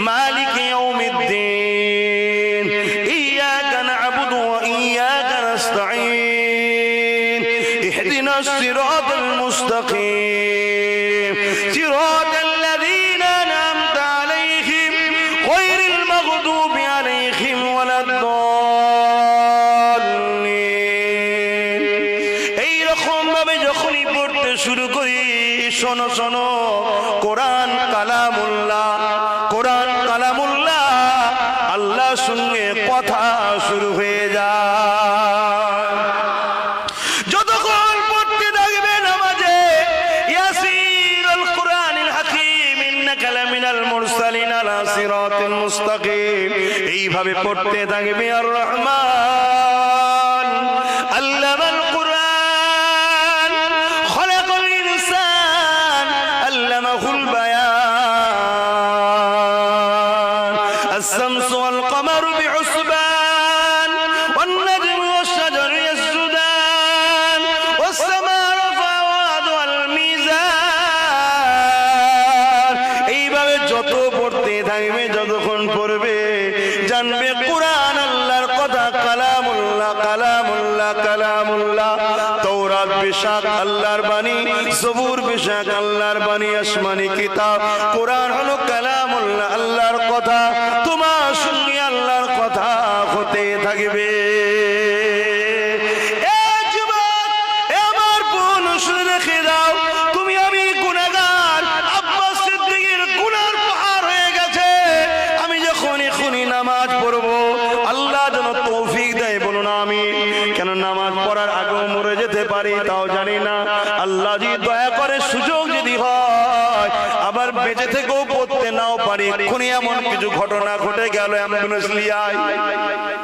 মালিকি ইয়াউমিদ্দিন ইয়্যাকা না'বুদু ওয়া ইয়্যাকা নাস্তাঈন ইহদিনাস সিরাতাল মুস্তাকিম সিরাতাল লাযীনা আন'আমতা আলাইহিম গায়রিল মাগদুবি আলাইহিম ওয়ালাদ-দাল্লিন। এই রকম ভাবে যখনই পড়তে শুরু করি, শোনো শোনো, কোরআন কালামুল্লাহ, কোরআন কালামুল্লাহ, আল্লাহর সঙ্গে কথা শুরু হয়ে যায়। যতক্ষণ পড়তে থাকবে নামাজে ইয়াসিরুল কুরআনিল হাকীম ইন্নাকা লামিনাল মুরসালিন আলা সিরাতিল মুস্তাকিম, এইভাবে পড়তে থাকবে। আর রহমান আল্লামাল কুরআন খলাকাল ইনসান আল্লামাহুল বায়ান আশ-শামসু ওয়াল কমারু বিহুসবান ওয়ান নাজমু ওয়াশ-শাজারু ইয়াসজুদান ওয়াস-সামাa'u রাফা'াহা ওয়াল মিজান। এইভাবে যত পড়তে থাকবে, যতক্ষণ পড়বে, জানবে কোরআন আল্লাহর কথা, কালামুল্লাহ, কালামুল্লাহ, কালামুল্লাহ। তাওরাত বেশক আল্লাহর বাণী, জবুর বেশক আল্লাহর বাণী, আসমানি কিতাব। কোরআন হলো কালামুল্লাহ, আল্লাহর কথা। তোমার সঙ্গে আল্লাহর কথা হতে থাকবে। এ যুবক, এ আমার বোন, শুনে রেখে দাও, তুমি আমি গুনাহগার। আব্বাস সিদ্দিকের গুনার পাহাড় হয়ে গেছে। আমি যখন এখনই নামাজ পড়বো, আল্লাহ যেন তৌফিক দেয়, বলুন আমিন। কেন নামাজ পড়ার আগেও মরে যেতে পারি, তাও জানি না। আল্লাহ যদি দয়া করে, সুযোগ যদি হয়, আবার বেঁচে থেকেও পড়তে নাও পারি। এক্ষুনি এমন কিছু ঘটনা ঘটে গেল, অ্যাম্বুলেন্স লিয়ায়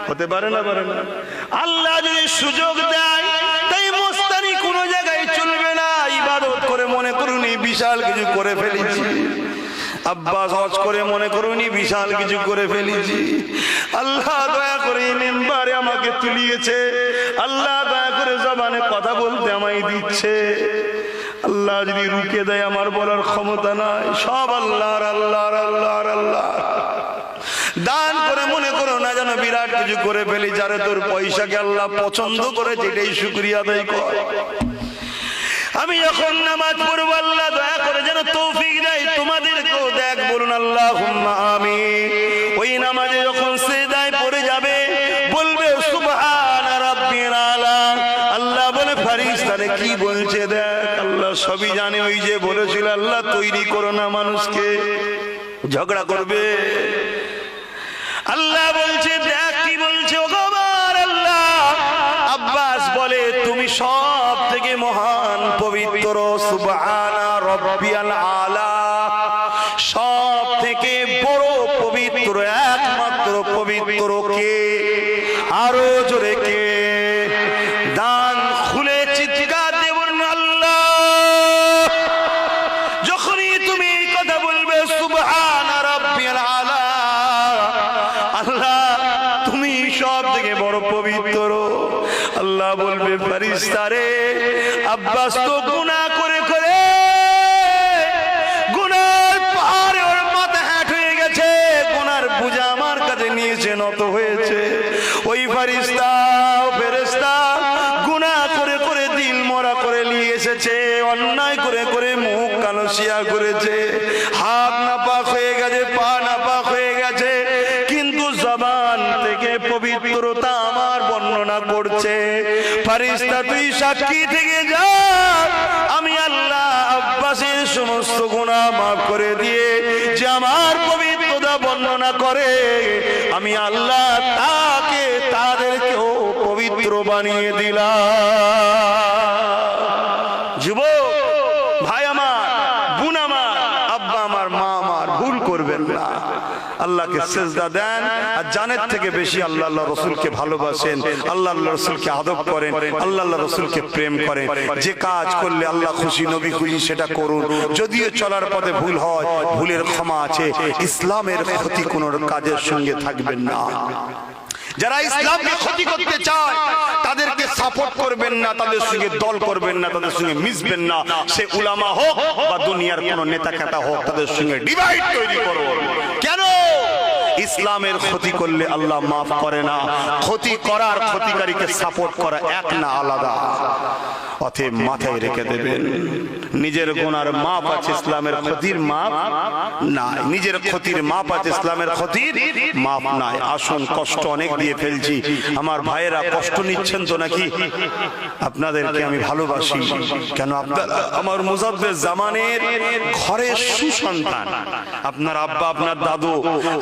হতে পারে না, পারে না। আল্লাহ যদি সুযোগ দেয়, তাই মস্তানি কোনো জায়গায় চলবে না। ইবাদত করে মনে করুনি বিশাল কিছু করে ফেলেছি। আব্বাস হজ করে মনে করুনি বিশাল কিছু করে ফেলেছি। আল্লাহ দয়া করে মেম্বারে আমাকে তুলিয়েছে। আল্লাহ দয়া করে জবানে কথা বলতে আমায় দিচ্ছে। আল্লাহ যদি রুকে দেয়, আমার বলার ক্ষমতা নাই। সব আল্লাহর, আল্লাহর, আল্লাহর, আল্লাহ। দান করে মনে করো না যেন বিরাট কিছু করে ফেলি। যারে তোর পয়সাকে আল্লাহ পছন্দ করে, যেটাই শুকরিয়া আদায় কর। আমি যখন নামাজ পড়বো, আল্লাহ দয়া করে যেন তৌফিক দেয়, তোমাদেরকেও দেখ, বলুন আল্লাহুম্মা আমিন। ওই নামাজে যখন সিজদায় পড়ে যাবে, বলবে সুবহানা রাব্বিল আলা। আল্লাহ বলে ফেরেশতারে কি বলছে দেখ। আল্লাহ সবই জানে। ওই যে বলেছিল আল্লাহ তৈরি করো না মানুষকে, ঝগড়া করবে। আল্লাহ বলছে দেখ কি বলছে। ও আমার আল্লাহ, আব্বাস বলে তুমি সব থেকে মহান, পবিত্র। সুবহানা রাব্বিয়াল আলা, সব থেকে বড় পবিত্র, একমাত্র পবিত্র কে? আরো জোরে কে? দান খুলে চিৎকার দেব আল্লাহ। যখনই তুমি পবিত্র। আল্লাহ বলবে ফেরেশতারে আব্বাস তো গুনাহ করে করে গুনার পাহাড়ে ওর মাথা হ্যাট হয়ে গেছে, গুনার বোঝা আমার কাছে নিয়েছে, নত হয়েছে। ওই ফেরেশতা গুনাহ করে করে দিল মরা করে নিয়ে এসেছে, অন্যায় করে করে মুখ কালসিয়া করেছে, হাত নাপাক হয়ে গেছে, পা নাপাক হয়ে গেছে, কিন্তু জবান থেকে পবিত্রতা আমার বর্ণনা করছে। ফেরেশতা তুই সাক্ষী থেকে যা, আমি আল্লাহ আব্বাসের সমস্ত গুনাহ মাফ করে দিয়ে যে আমার পবিত্রতা বর্ণনা করে, আমি আল্লাহ তাকে তাদেরকেও পবিত্র বানিয়ে দিলাম। যুবক ভাই আমার, বোন আমার, আব্বা আমার, মা আমার, ভুল করবেন না। আল্লাহকে সিজদা দেন আর জানের থেকে বেশি আল্লাহ আল্লাহ রসুলকে ভালোবাসেন, আল্লাহ আল্লাহ রসুলকে আদব করেন, আল্লাহ আল্লাহ রসুলকে প্রেম করেন। যে কাজ করলে আল্লাহ খুশি নবী খুশি সেটা করুন। যদিও চলার পথে ভুল হয়, ভুলের ক্ষমা আছে। ইসলামের ক্ষতি কোন কাজের সঙ্গে থাকবেন না। যারা ইসলামকে ক্ষতি করতে চায় তাদেরকে সাপোর্ট করবেন না, তাদের সঙ্গে দল করবেন না, তাদের সঙ্গে মিশবেন না। সে উলামা হোক বা দুনিয়ার কোন নেতা খেতা হোক, তাদের সঙ্গে ডিভাইড তৈরি করো। কেন? ইসলামের ক্ষতি করলে আল্লাহ মাফ করে না। ক্ষতি করার ক্ষতিকারীকে সাপোর্ট করা এক না আলাদা। অতএব মাথায় রেখে দেবেন, নিজের গুনার মাপ আছে, ইসলামের ক্ষতির মাপ নাই। নিজের ক্ষতির মাপ আছে, ইসলামের ক্ষতির মাপ নাই। আসুন, কষ্ট অনেক দিয়ে ফেলছি, আমার ভাইয়েরা কষ্ট নিচ্ছেন তো নাকি? আপনাদেরকে আমি ভালোবাসি। কেন? আপনারা আমার মুজাদ্দেদ জামানের ঘরের সুসন্তান। আপনার আব্বা, আপনার দাদু,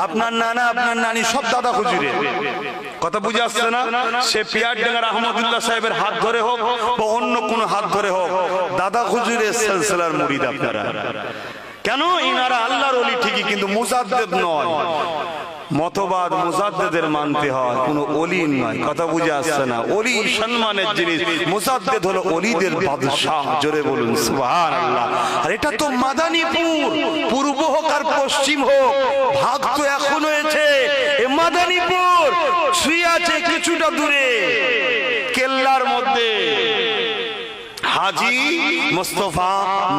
আপনার নানা, আপনার নানি সব দাদা হুজুরে। কথা বুঝে আসছে না? সে পিয়ারডাঙ্গা রহমতুল্লাহ সাহেবের হাত ধরে হোক বা অন্য কোন হাত ধরে হোক, দাদা হুজুরের সিলসিলার মুরিদ আপনারা। কেন? ইনারা আল্লাহর ওলি ঠিকই, কিন্তু মুজাদ্দেদ নয়। মতবাদ মুজাদ্দেদের মানতে হয়, কোনো ওলি নয়। কথা বুঝে আসছে না? ওলি সম্মানের জিনিস, মুজাদ্দেদ হলো ওলিদের বাদশাহ। জোরে বলুন সুবহানাল্লাহ। আর এটা তো মাদানীপুর, পূর্ব হোক আর পশ্চিম হোক, ভাগ তো এখন হয়েছে। এ মাদানীপুর শুয়ে আছে কিছুটা দূরে কেল্লার মধ্যে হাজী মুস্তাফা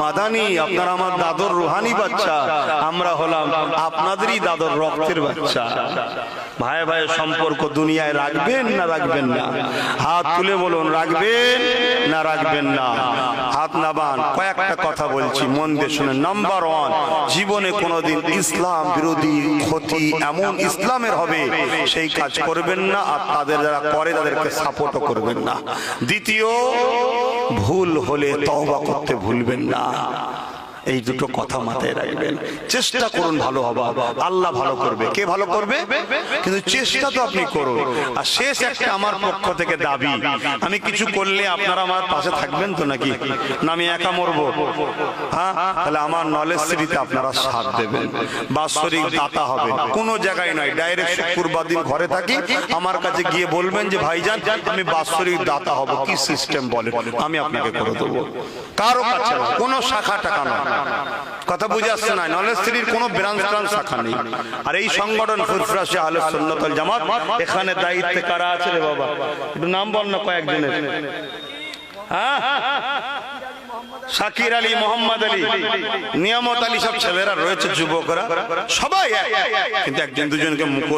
মাদানী। আপনারা আমার দাদর রুহানি বাচ্চা, আমরা হলাম আপনাদেরই দাদর রক্তের বাচ্চা। ভাই ভাই সম্পর্ক দুনিয়ায় রাখবেন না রাখবেন না? হাত তুলে বলুন, রাখবেন না রাখবেন না? হাত নামান। কয়েকটা কথা বলছি, মন দিয়ে শুনেন। নাম্বার 1, জীবনে কোনোদিন ইসলাম বিরোধী ক্ষতি এমন ইসলামের হবে সেই কাজ করবেন না, আর তাদের যারা করে তাদেরকে সাপোর্টও করবেন না। দ্বিতীয়, ভুল হলে তওবা করতে ভুলবেন না। এই দুটো কথা মাথায় রাখবেন। চেষ্টা করুন ভালো হবা, আল্লাহ ভালো করবে। কে ভালো করবে? কিন্তু চেষ্টা তো আপনি করুন। আর শেষ একটা আমার পক্ষ থেকে দাবি, আমি কিছু করলে আপনারা আমার পাশে থাকবেন তো নাকি? না আমি একা মরবো? হ্যাঁ, তাহলে আমার নলেজ সিটিতে আপনারা সাথ দেবেন। বাৎসরিক দাতা হবে, কোনো জায়গায় নয়, ডাইরেক্ট শুক্রবার দিন ঘরে থাকি, আমার কাছে গিয়ে বলবেন যে ভাইজান আমি বাৎসরিক দাতা হব, কি সিস্টেম বলেন, আমি আপনাকে করে দেবো। কারো কাছে না, কোনো শাখা টাকা নয়। কথা বুঝে আসছে না? নলেজ সিটির কোনো ব্রাঞ্চ শাখা নেই। আর এই সংগঠন ফুরফুরাশে আহলে সুন্নাত ওয়াল জামাত, এখানে দায়িত্বে কারা আছে রে বাবা? একটু নাম বল না কয়েকজনের। হ্যাঁ, শাকির আলী, মোহাম্মদ আলী, নিয়ামত আলী, সব ছেলেরা রয়েছে, যুবকরা সবাই, কিন্তু একজন দুজনকে মুখ